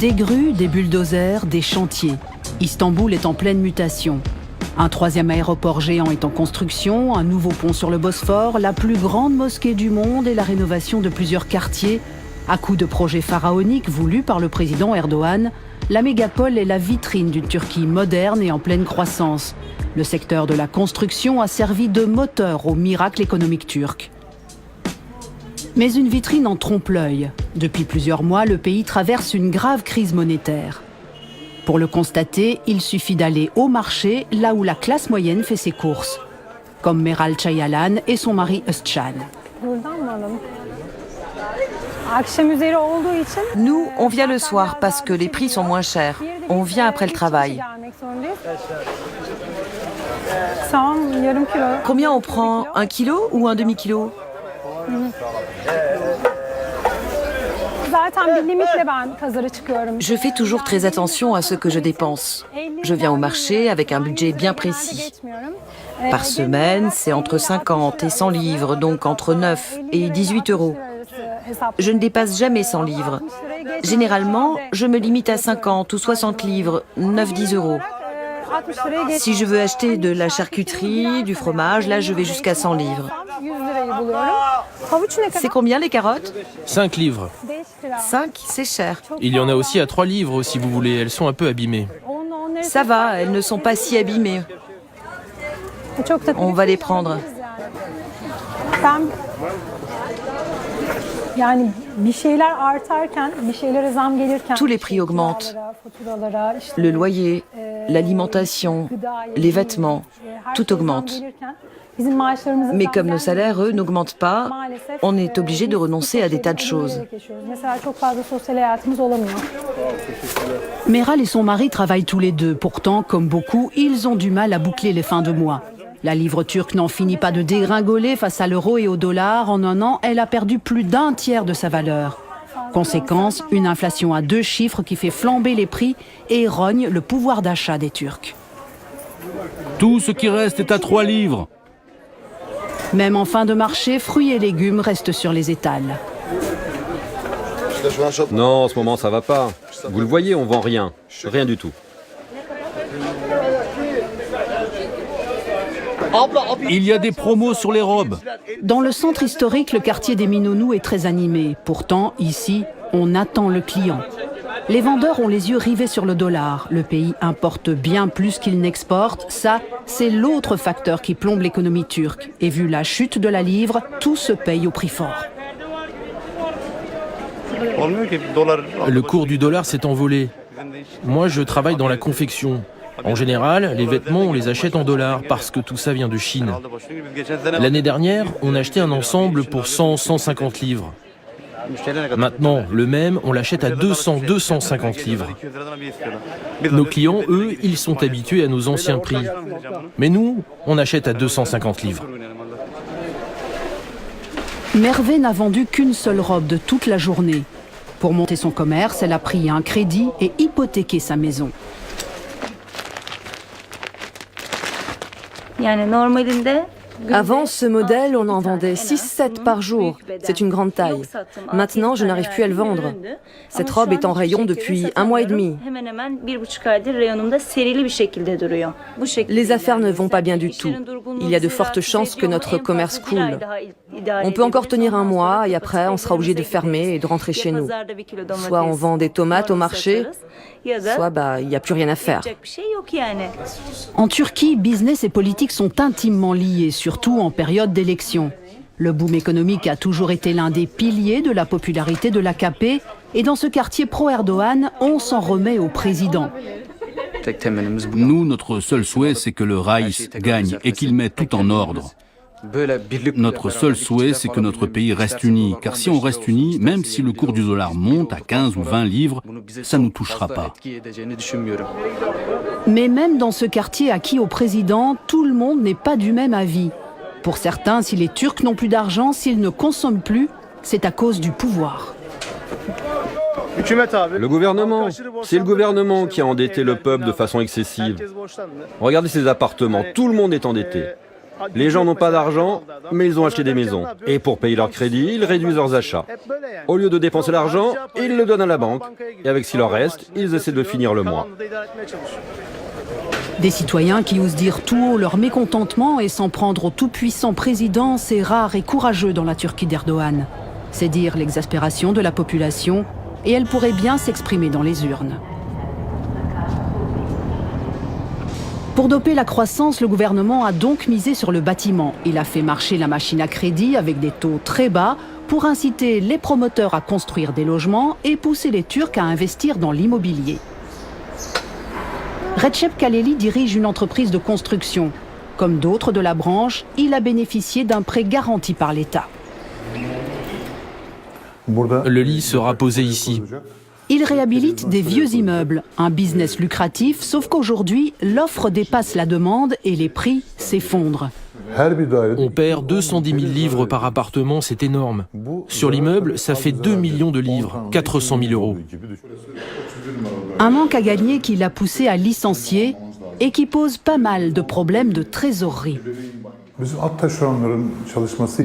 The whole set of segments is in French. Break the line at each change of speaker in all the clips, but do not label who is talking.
Des grues, des bulldozers, des chantiers. Istanbul est en pleine mutation. Un troisième aéroport géant est en construction, un nouveau pont sur le Bosphore, la plus grande mosquée du monde et la rénovation de plusieurs quartiers. À coup de projets pharaoniques voulus par le président Erdogan, la mégapole est la vitrine d'une Turquie moderne et en pleine croissance. Le secteur de la construction a servi de moteur au miracle économique turc. Mais une vitrine en trompe l'œil. Depuis plusieurs mois, le pays traverse une grave crise monétaire. Pour le constater, il suffit d'aller au marché, là où la classe moyenne fait ses courses. Comme Meral Çayalan et son mari Özcan.
Nous, on vient le soir parce que les prix sont moins chers. On vient après le travail. Combien on prend? 1 kilo ou un demi-kilo? Je fais toujours très attention à ce que je dépense. Je viens au marché avec un budget bien précis. Par semaine, c'est entre 50 et 100 livres, donc entre 9 et 18 euros. Je ne dépasse jamais 100 livres. Généralement, je me limite à 50 ou 60 livres, 9-10 euros. Si je veux acheter de la charcuterie, du fromage, là je vais jusqu'à 100 livres. C'est combien les carottes?
5 livres.
5, c'est cher.
Il y en a aussi à 3 livres si vous voulez, elles sont un peu abîmées.
Ça va, elles ne sont pas si abîmées. On va les prendre. Tous les prix augmentent. Le loyer, l'alimentation, les vêtements, tout augmente. Mais comme nos salaires, eux, n'augmentent pas, on est obligé de renoncer à des tas de choses.
Meral et son mari travaillent tous les deux. Pourtant, comme beaucoup, ils ont du mal à boucler les fins de mois. La livre turque n'en finit pas de dégringoler face à l'euro et au dollar. En un an, elle a perdu plus d'un tiers de sa valeur. Conséquence, une inflation à 2 chiffres qui fait flamber les prix et rogne le pouvoir d'achat des Turcs.
Tout ce qui reste est à 3 livres.
Même en fin de marché, fruits et légumes restent sur les étals.
Non, en ce moment, ça va pas. Vous le voyez, on vend rien. Rien du tout.
Il y a des promos sur les robes.
Dans le centre historique, le quartier des Minonou est très animé. Pourtant, ici, on attend le client. Les vendeurs ont les yeux rivés sur le dollar. Le pays importe bien plus qu'il n'exporte. Ça, c'est l'autre facteur qui plombe l'économie turque. Et vu la chute de la livre, tout se paye au prix fort.
Le cours du dollar s'est envolé. Moi, je travaille dans la confection. En général, les vêtements, on les achète en dollars parce que tout ça vient de Chine. L'année dernière, on achetait un ensemble pour 100-150 livres. Maintenant, le même, on l'achète à 200-250 livres. Nos clients, eux, ils sont habitués à nos anciens prix. Mais nous, on achète à 250 livres.
Merve n'a vendu qu'une seule robe de toute la journée. Pour monter son commerce, elle a pris un crédit et hypothéqué sa maison.
Avant, ce modèle, on en vendait 6-7 par jour. C'est une grande taille. Maintenant, je n'arrive plus à le vendre. Cette robe est en rayon depuis 1 mois et demi. Les affaires ne vont pas bien du tout. Il y a de fortes chances que notre commerce coule. On peut encore tenir 1 mois et après, on sera obligé de fermer et de rentrer chez nous. Soit on vend des tomates au marché, soit il n'y a plus rien à faire.
En Turquie, business et politique sont intimement liés, surtout en période d'élection. Le boom économique a toujours été l'un des piliers de la popularité de l'AKP et dans ce quartier pro-Erdogan, on s'en remet au président.
Nous, notre seul souhait, c'est que le Raïs gagne et qu'il mette tout en ordre. Notre seul souhait, c'est que notre pays reste uni, car si on reste uni, même si le cours du dollar monte à 15 ou 20 livres, ça ne nous touchera pas.
Mais même dans ce quartier acquis au président, tout le monde n'est pas du même avis. Pour certains, si les Turcs n'ont plus d'argent, s'ils ne consomment plus, c'est à cause du pouvoir.
Le gouvernement, c'est le gouvernement qui a endetté le peuple de façon excessive. Regardez ces appartements, tout le monde est endetté. Les gens n'ont pas d'argent, mais ils ont acheté des maisons. Et pour payer leur crédit, ils réduisent leurs achats. Au lieu de dépenser l'argent, ils le donnent à la banque. Et avec ce qu'il leur reste, ils essaient de finir le mois.
Des citoyens qui osent dire tout haut leur mécontentement et s'en prendre au tout-puissant président, c'est rare et courageux dans la Turquie d'Erdogan. C'est dire l'exaspération de la population, et elle pourrait bien s'exprimer dans les urnes. Pour doper la croissance, le gouvernement a donc misé sur le bâtiment. Il a fait marcher la machine à crédit avec des taux très bas pour inciter les promoteurs à construire des logements et pousser les Turcs à investir dans l'immobilier. Recep Kaleli dirige une entreprise de construction. Comme d'autres de la branche, il a bénéficié d'un prêt garanti par l'État.
Le lit sera posé ici.
Il réhabilite des vieux immeubles, un business lucratif, sauf qu'aujourd'hui, l'offre dépasse la demande et les prix s'effondrent.
On perd 210 000 livres par appartement, c'est énorme. Sur l'immeuble, ça fait 2 millions de livres, 400 000 euros.
Un manque à gagner qui l'a poussé à licencier et qui pose pas mal de problèmes de trésorerie.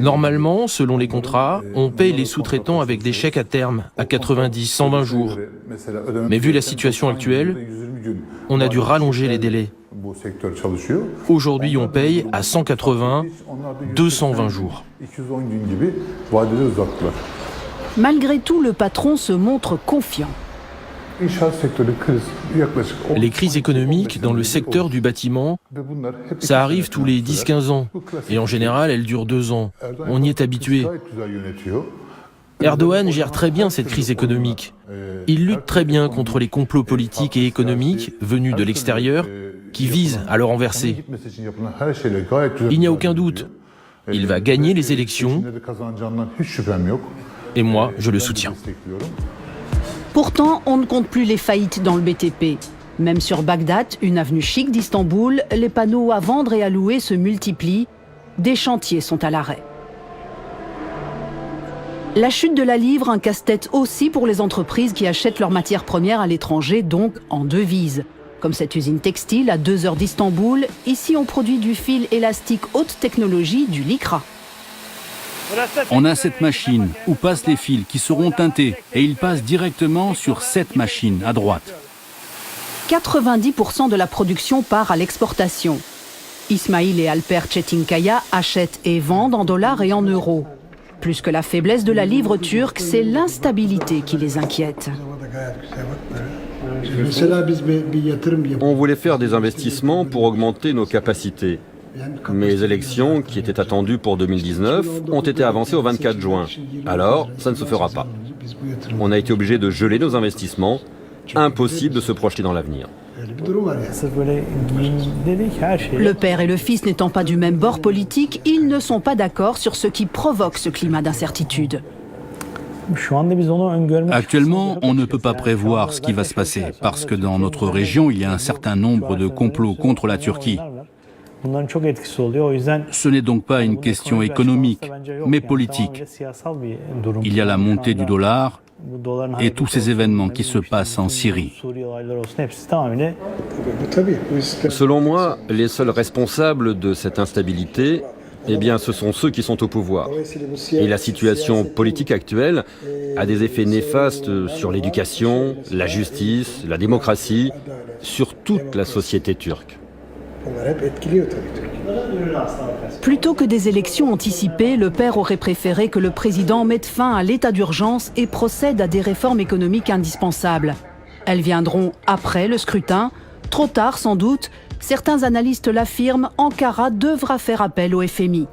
Normalement, selon les contrats, on paye les sous-traitants avec des chèques à terme, à 90, 120 jours. Mais vu la situation actuelle, on a dû rallonger les délais. Aujourd'hui, on paye à 180, 220 jours.
Malgré tout, le patron se montre confiant.
Les crises économiques dans le secteur du bâtiment, ça arrive tous les 10-15 ans. Et en général, elles durent 2 ans. On y est habitué. Erdogan gère très bien cette crise économique. Il lutte très bien contre les complots politiques et économiques venus de l'extérieur qui visent à le renverser. Il n'y a aucun doute. Il va gagner les élections et moi, je le soutiens.
Pourtant, on ne compte plus les faillites dans le BTP. Même sur Bagdad, une avenue chic d'Istanbul, les panneaux à vendre et à louer se multiplient. Des chantiers sont à l'arrêt. La chute de la livre, un casse-tête aussi pour les entreprises qui achètent leurs matières premières à l'étranger, donc en devises. Comme cette usine textile à 2 heures d'Istanbul, ici on produit du fil élastique haute technologie, du lycra.
On a cette machine où passent les fils qui seront teintés et ils passent directement sur cette machine à droite.
90% de la production part à l'exportation. Ismail et Alper Çetinkaya achètent et vendent en dollars et en euros. Plus que la faiblesse de la livre turque, c'est l'instabilité qui les inquiète.
On voulait faire des investissements pour augmenter nos capacités. Mais les élections, qui étaient attendues pour 2019, ont été avancées au 24 juin. Alors, ça ne se fera pas. On a été obligé de geler nos investissements. Impossible de se projeter dans l'avenir.
Le père et le fils n'étant pas du même bord politique, ils ne sont pas d'accord sur ce qui provoque ce climat d'incertitude.
Actuellement, on ne peut pas prévoir ce qui va se passer, parce que dans notre région, il y a un certain nombre de complots contre la Turquie. Ce n'est donc pas une question économique, mais politique. Il y a la montée du dollar et tous ces événements qui se passent en Syrie.
Selon moi, les seuls responsables de cette instabilité, eh bien, ce sont ceux qui sont au pouvoir. Et la situation politique actuelle a des effets néfastes sur l'éducation, la justice, la démocratie, sur toute la société turque.
Plutôt que des élections anticipées, le père aurait préféré que le président mette fin à l'état d'urgence et procède à des réformes économiques indispensables. Elles viendront après le scrutin, trop tard sans doute. Certains analystes l'affirment, Ankara devra faire appel au FMI.